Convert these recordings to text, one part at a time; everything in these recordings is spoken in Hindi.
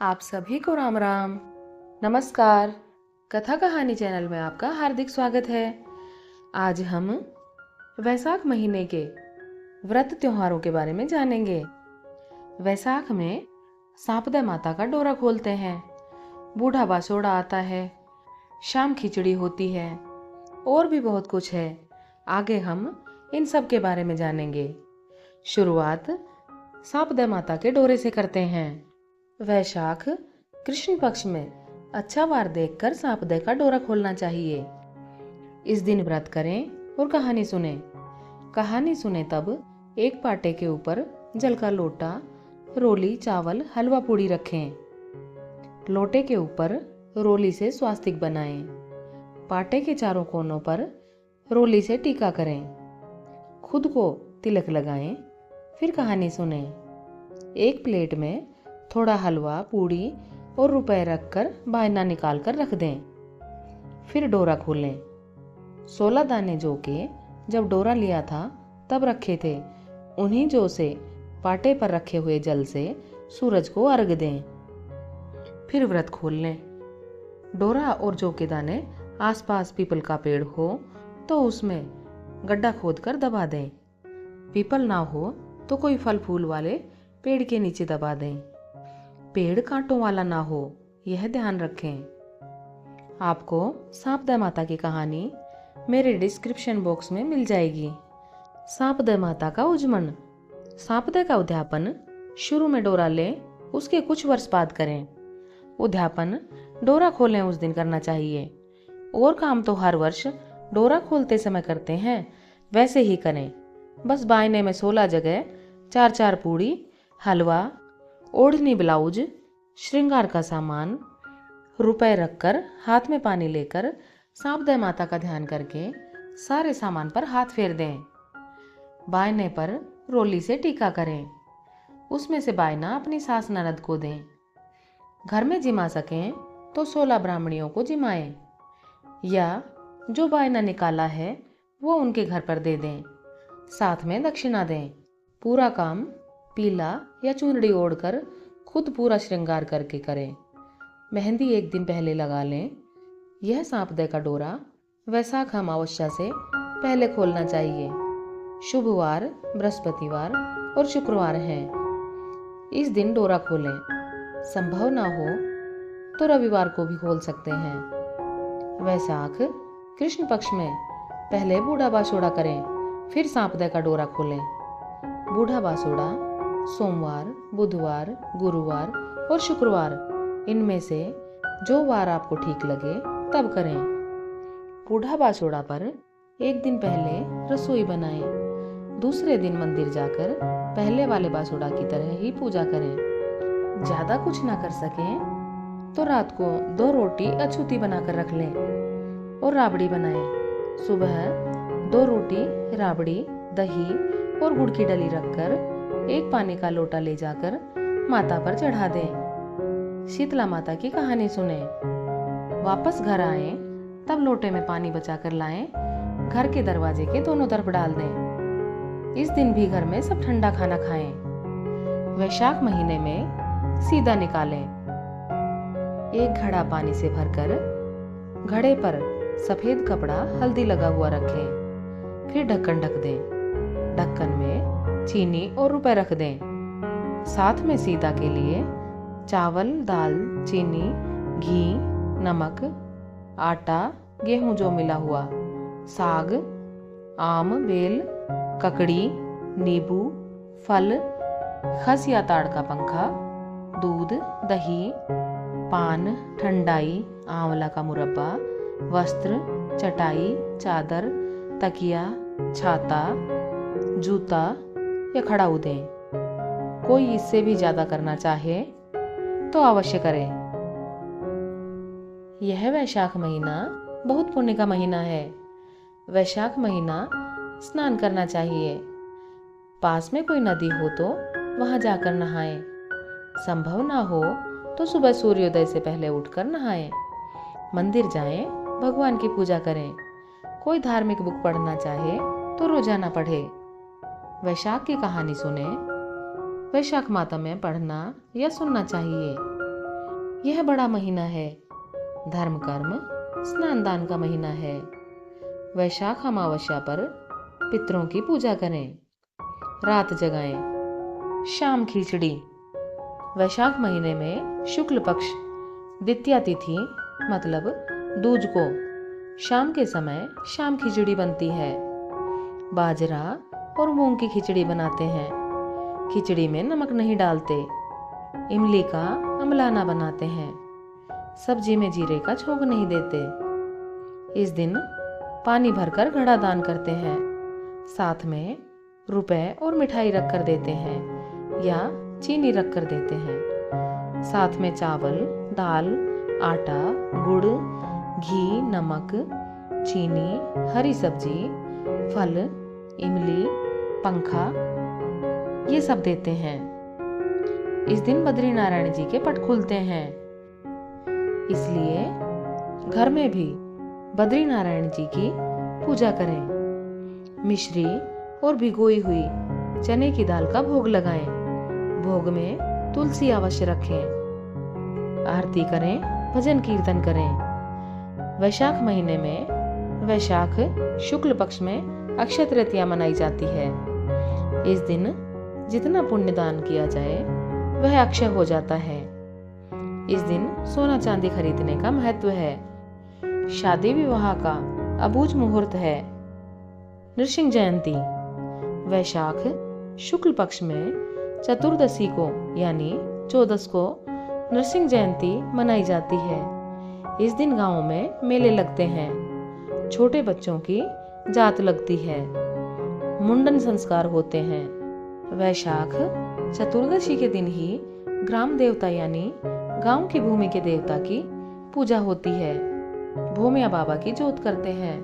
आप सभी को राम राम। नमस्कार। कथा कहानी चैनल में आपका हार्दिक स्वागत है। आज हम वैशाख महीने के व्रत त्योहारों के बारे में जानेंगे। वैशाख में सांपदे माता का डोरा खोलते हैं, बूढ़ा बासोड़ा आता है, शाम खिचड़ी होती है और भी बहुत कुछ है। आगे हम इन सब के बारे में जानेंगे। शुरुआत सांपदे माता के डोरे से करते हैं। वैशाख कृष्ण पक्ष में अच्छा वार देखकर सांपदे का डोरा खोलना चाहिए। इस दिन व्रत करें और कहानी सुने। कहानी सुने तब एक पाटे के ऊपर जल का लोटा, रोली, चावल, हलवा पूड़ी रखें। लोटे के ऊपर रोली से स्वास्तिक बनाएं। पाटे के चारों कोनों पर रोली से टीका करें। खुद को तिलक लगाएं, फिर कहानी सुने। एक प्लेट में थोड़ा हलवा, पूड़ी और रुपए रखकर बायना निकाल कर रख दें। फिर डोरा खोलें। 16 दाने जौ के जब डोरा लिया था तब रखे थे, उन्हीं जौ से पाटे पर रखे हुए जल से सूरज को अर्घ दें। फिर व्रत खोल लें। डोरा और जौ के दाने आसपास पीपल का पेड़ हो तो उसमें गड्ढा खोद कर दबा दें। पीपल ना हो तो कोई फल फूल वाले पेड़ के नीचे दबा दें। पेड़ कांटों वाला ना हो, यह ध्यान रखें। आपको सांपदे माता की कहानी मेरे डिस्क्रिप्शन बॉक्स में मिल जाएगी। सांपदे माता का उज्जमन। सांपदे का उद्यापन शुरू में डोरा लें, उसके कुछ वर्ष बाद करें। उद्यापन डोरा खोलें उस दिन करना चाहिए। और काम तो हर वर्ष डोरा खोलते समय करते हैं, वैसे ही करें। बस बायने में 16 जगह 4-4 पूड़ी, हलवा, ओढ़नी, ब्लाउज, श्रृंगार का सामान, रुपए रखकर हाथ में पानी लेकर सांपदे माता का ध्यान करके सारे सामान पर हाथ फेर दें। बायने पर रोली से टीका करें। उसमें से बायना अपनी सास ननद को दें। घर में जिमा सकें तो 16 ब्राह्मणियों को जिमाएं, या जो बायना निकाला है वो उनके घर पर दे दें। साथ में दक्षिणा दें। पूरा काम पीला या चुनरी ओढ़कर खुद पूरा श्रृंगार करके करें। मेहंदी एक दिन पहले लगा लें। यह सांपदे का डोरा वैशाख अमावस्या से पहले खोलना चाहिए। शुभवार बृहस्पतिवार और शुक्रवार हैं। इस दिन डोरा खोलें। संभव ना हो तो रविवार को भी खोल सकते हैं। वैशाख कृष्ण पक्ष में पहले बूढ़ा बासोड़ा करें, फिर सांपदे का डोरा खोलें। बूढ़ा बासोड़ा सोमवार, बुधवार, गुरुवार और शुक्रवार, इनमें से जो वार आपको ठीक लगे तब करें। बूढ़ा बासोड़ा पर एक दिन पहले रसोई बनाएं। दूसरे दिन मंदिर जाकर पहले वाले बासोड़ा की तरह ही पूजा करें। ज्यादा कुछ ना कर सकें तो रात को 2 रोटी अछूती बनाकर रख लें और राबड़ी बनाएं। सुबह 2 रोटी, राबड़ी, दही और गुड़ की डली रखकर एक पानी का लोटा ले जाकर माता पर चढ़ा दें। शीतला माता की कहानी सुने। वापस घर आए तब लोटे में पानी बचाकर लाएं। घर के दरवाजे के दोनों तरफ डाल दें। इस दिन भी घर में सब ठंडा खाना खाएं। वैशाख महीने में सीधा निकालें। एक घड़ा पानी से भरकर घड़े पर सफेद कपड़ा हल्दी लगा हुआ रखें। फिर ढक्कन ढक दें। ढक्कन में चीनी और रुपए रख दें। साथ में सीता के लिए चावल, दाल, चीनी, घी, नमक, आटा, गेहूं जो मिला हुआ, साग, आम, बेल, ककड़ी, नींबू, फल, खस या ताड़ का पंखा, दूध, दही, पान, ठंडाई, आंवला का मुरब्बा, वस्त्र, चटाई, चादर, तकिया, छाता, जूता या खड़ाऊ दें। कोई इससे भी ज्यादा करना चाहे तो अवश्य करें। यह वैशाख महीना बहुत पुण्य का महीना है। वैशाख महीना स्नान करना चाहिए। पास में कोई नदी हो तो वहां जाकर नहाएं। संभव ना हो तो सुबह सूर्योदय से पहले उठकर नहाएं। मंदिर जाएं, भगवान की पूजा करें। कोई धार्मिक बुक पढ़ना चाहे तो रोजाना पढ़े। वैशाख की कहानी सुने। वैशाख माता में पढ़ना या सुनना चाहिए। यह बड़ा महीना है, धर्म कर्म स्नान दान का महीना है। वैशाख अमावस्या पर पितरों की पूजा करें, रात जगाएं, शाम खिचड़ी। वैशाख महीने में शुक्ल पक्ष द्वितीया तिथि मतलब दूज को शाम के समय शाम खिचड़ी बनती है। बाजरा और मूंग की खिचड़ी बनाते हैं। खिचड़ी में नमक नहीं डालते। इमली का अमलाना बनाते हैं। सब्जी में जीरे का छोंक नहीं देते। इस दिन पानी भरकर घड़ा दान करते हैं। साथ में रुपए और मिठाई रख कर देते हैं या चीनी रख कर देते हैं। साथ में चावल, दाल, आटा, गुड़, घी, नमक, चीनी, हरी सब्जी, फल, इमली, पंखा ये सब देते हैं। इस दिन बद्री नारायण जी के पट खुलते हैं, इसलिए घर में भी बद्री नारायण जी की पूजा करें। मिश्री और भिगोई हुई चने की दाल का भोग लगाएं। भोग में तुलसी अवश्य रखें। आरती करें, भजन कीर्तन करें। वैशाख महीने में वैशाख शुक्ल पक्ष में अक्षय तृतीया मनाई जाती है। इस दिन जितना पुण्य दान किया जाए वह अक्षय हो जाता है। इस दिन सोना चांदी खरीदने का महत्व है। शादी विवाह का अबूझ मुहूर्त है। नृसिंह जयंती वैशाख शुक्ल पक्ष में चतुर्दशी को यानी 14 को नृसिंह जयंती मनाई जाती है। इस दिन गांवों में मेले लगते हैं। छोटे बच्चों की जात लगती है। मुंडन संस्कार होते हैं। वैशाख चतुर्दशी के दिन ही ग्राम देवता यानी गांव की भूमि के देवता की पूजा होती है। भूमिया बाबा की जोत करते हैं।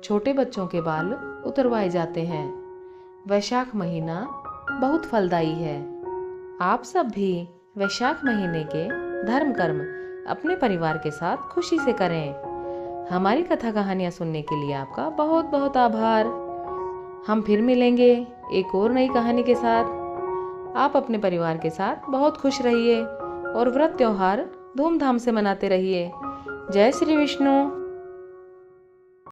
छोटे बच्चों के बाल उतरवाए जाते हैं। वैशाख महीना बहुत फलदायी है। आप सब भी वैशाख महीने के धर्म कर्म अपने परिवार के साथ खुशी से करें। हमारी कथा कहानियाँ सुनने के लिए आपका बहुत बहुत आभार। हम फिर मिलेंगे एक और नई कहानी के साथ। आप अपने परिवार के साथ बहुत खुश रहिए और व्रत त्योहार धूमधाम से मनाते रहिए। जय श्री विष्णु।